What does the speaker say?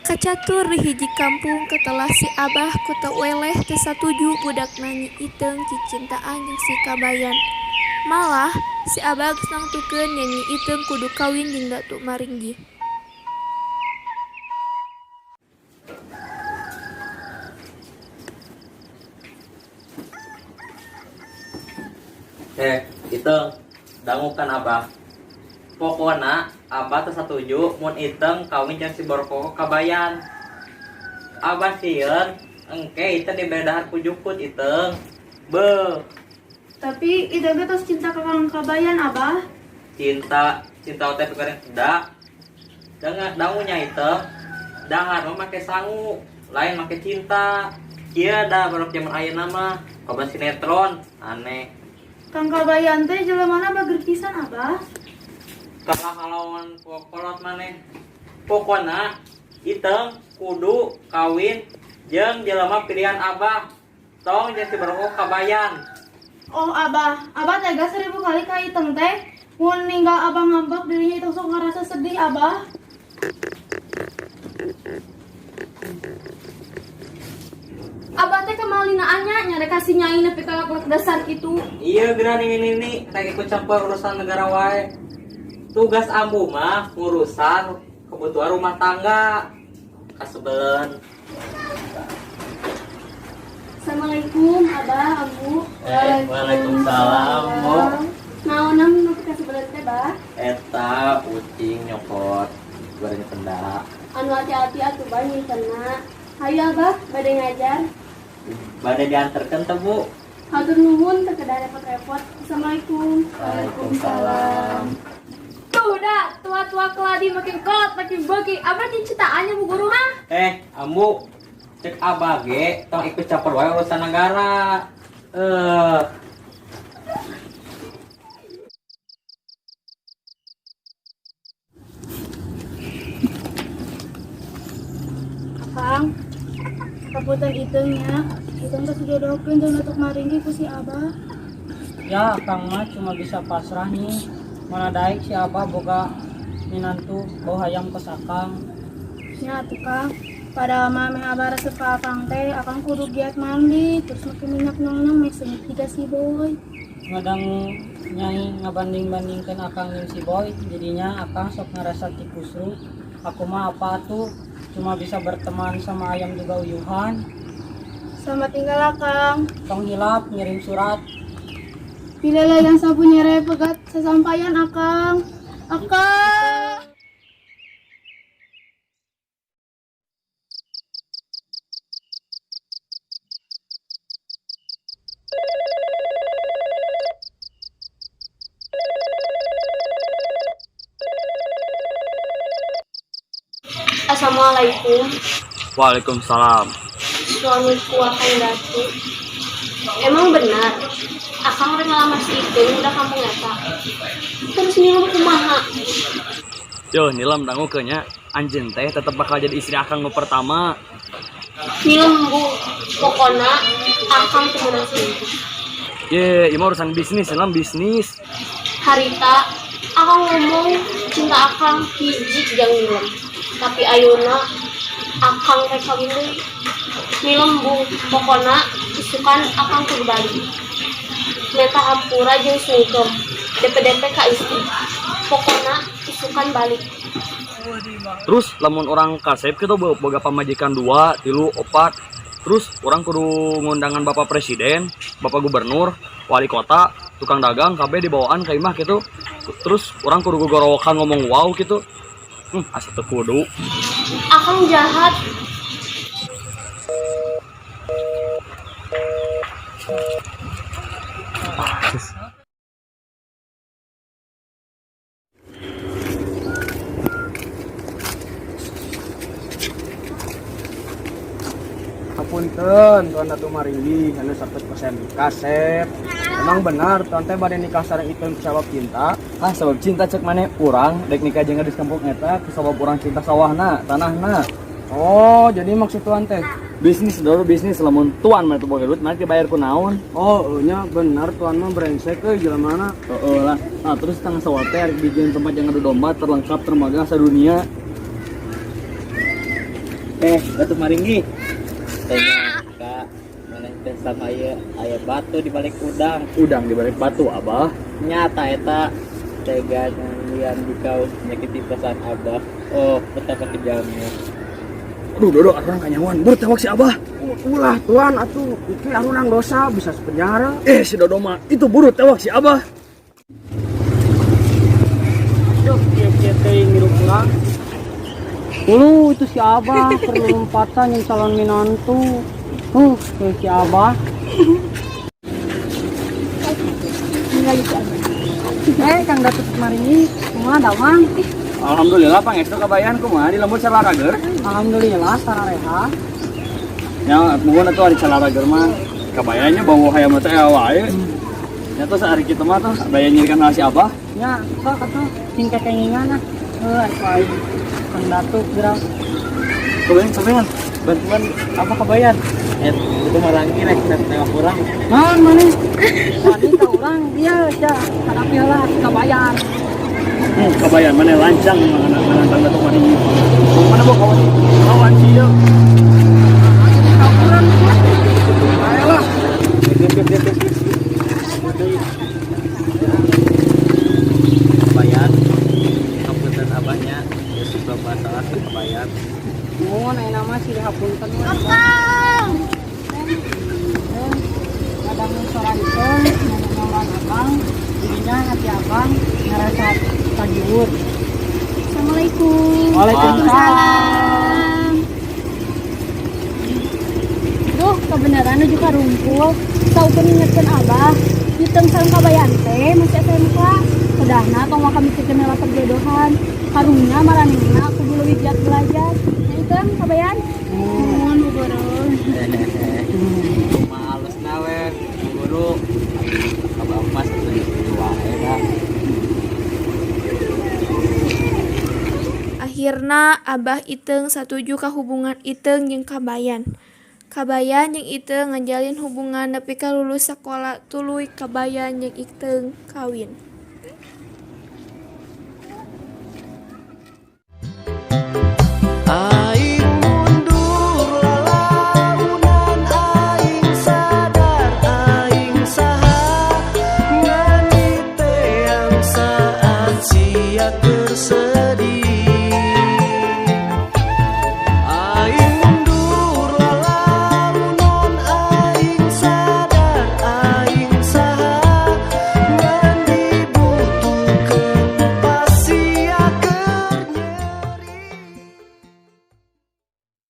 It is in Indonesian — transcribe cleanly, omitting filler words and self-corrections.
Kacatur di hiji kampung ketelah si Abah ku teu weleh teu satuju budakna Nyi Iteung cicintaan jeung si Kabayan. Malah si Abah geus nangtukeun yen Nyi Iteung kudu kawin jeung Datuk Maringgi. Iteung, dangukan Abah. Pokona Abah teu satuju mun Iteung kawin jeung si Borkoko Kabayan. Abah sieun engke Iteung dibedahan ku Jukut Iteung. Beuh, Tapi Ida terus cinta ke Kang Kabayan, Abah. cinta teh pikiran tidak. Dangunya Iteung, dahar mah make sangu, lain make cinta. Kieu da barok zaman ayeuna mah kaban sinetron aneh. Kang Kabayan teh jelemana bager pisan, Abah. Kalah halawan kolot maneh. Pokona Iteung kudu kawin jeung jelema pilihan Abah. Tong jeung si Borkoko Kabayan. Oh, Abah tega 1000 kali ka Iteng teh. Mun ninggal Abah ngambek dirinya itu sok ngerasa sedih, Abah. Abah teh kemalinaannya nyari kasih nyai nepi kalak dasar gitu. Iya geran ini rek ikut campur urusan negara wae. Tugas ambu mah ngurusan kebutuhan rumah tangga. Kasebelen. Assalamualaikum, Abah, Abu. Waalaikumsalam, Bu. Naonam nu kasih belet teh, Bah? Eta ucing nyokot bareng pendak. Anu hati-hati atuh Bah nyimpenna. Hayu Abah, bade ngajar. Bade dianterkeun teh, Bu? Hatur nuhun teu kedah repot-repot. Assalamualaikum. Waalaikumsalam. Tuh dah, tua-tua keladi makin kolot makin beuki. Abah dicitaannya Bu Guru mah. Ambu cek Abah ge tong ikut campur wae urusan negara. Kang, kaputan Iteungnya. Iteung teh dijodohkeun jeung Datuk Maringgi ku si Abah. Ya, Kang mah cuma bisa pasrah nih. Mana daik si Abah boga minantu bau hayam ke sakang. Nya atuh Kang, pada mah meh Abah resep ka Akang teh, Akang kudu giat mandi, terus make minyak nong make seumit tiga si boy. Ngadang nyai ngabanding-bandingkan Akang jeung si Boy, jadinya Akang sok ngerasa tikusru. Aku mah apa tuh, cuma bisa berteman sama ayam juga uyuhan. Selamat tinggal Akang. Tong hilap ngirim surat. Pilihlah yang sapunya pegat sesampaian Akang. Akang. Assalamualaikum. Waalaikumsalam. Suamiku Akang Datu. Emang benar Akang udah ngelamar si Iteung udah kampung eta. Terus Nilam kumaha? Yo, Nilam dangukeun nya anjeun teh tetep bakal jadi istri Akang nu pertama. Nilam Bu, pokona Akang teu meunang selingkuh. Ye, ieu mah urusan bisnis, Nilam bisnis. Harita Akang ngomong cinta Akang hiji jeung Nilam. Tapi ayeuna Akang teh kawin deui. Nilam Bu, pokona isukan Akang kudu balik. Meta hampura jeung sungkem. DP-DP ka istri. Pokona isukan balik. Terus lamun orang kasep kita boga pamajikan 2, 3, 4. Terus orang kudu ngundangan Bapak Presiden, Bapak Gubernur, Wali Kota, tukang dagang kabeh dibawaan ka imah gitu. Terus orang kudu gogorowokan ngomong wow gitu. Asa teu kudu. Akang jahat. Hapunten, Tuan Datuk Maringgi, anu 100% kasep. Emang benar, Tuan teh bade nikah sareng Iteung sabab cinta. Sabab cinta cek maneh urang dek nikah jeung gadis kampung eta sabab urang cinta sawahna, tanahna. Oh, jadi maksud Tuan teh bisnis dulu bisnis lamun Tuan mah teu boga duit mah dibayar ku naon? Oh, nya benar Tuan mah brengsek euy jelemana. Heeh lah. Nah, terus tangga sawah teh arek dijieun tempat yang adu domba terlengkap termagah sadunia. Batu Maringgi. Tanya Kak, mana teh sama aya batu di balik udang. Udang di balik batu, Abah. Nyata eta tega nyanyian di kau menyakiti perasaan Abah. Oh, betapa kejamnya. Aduh, Dodo, orang kanyawan. Bertewak si Abah. Ulah tuan atuh iki arunang dosa bisa sepenjara. Si Dodo mah itu buru tewak si Abah. Duh, kieu teh ngirup ulang. Dulu itu si Abah perlu lompatan yang calon minantu. Si Abah. Kang Datuk kemarin ini kumaha damang? Alhamdulillah pangestu kabayan kumaha di lembut salarager. Alhamdulillah sarareha. Ya, mohon atuh ari salarager mah kabayanya bawa hayam teh wae. Ya tuh saari kitu mah tuh bayan nyirikan si Abah. Ya, sok atuh singkat kengingan ah. Ai Kang Datuk gerak. Cobain. Bantuan apa kabayan? Itu Maranggi rek tengok urang. Naon maneh? Wanita urang dia ya hadapi heula kabayan. Kabayan mana lancang dengan tanda tuh ini. Mana bawa kawan sih ya. Ayolah. Kabayan. Kapunten Abahnya. Ya sudah masalah kabayan. Mohon aya nama si dihapunten Kakang. Kadang sorankeun ngomong abang, dirinya hati abang ngarasa tagiur. Assalamualaikum. Waalaikumsalam. Duh, kebenaran juga rungkul. Saukeun ingetkeun Abah. Hitung sareng kabayan teh masih SMK. Sedahna tong maka mikirkeun heula perjodohan. Karunya maranehna kudu leuwih giat belajar. Hitung kabayan. Nuhun Bu Guru. Males nawe, guru. Abah pas itu wae dah. Akhirna Abah Iteung satuju ka hubungan Iteung jeung Kabayan. Kabayan jeung Iteung ngajalin hubungan nepi ka lulus sakola tuluy Kabayan jeung Iteung kawin.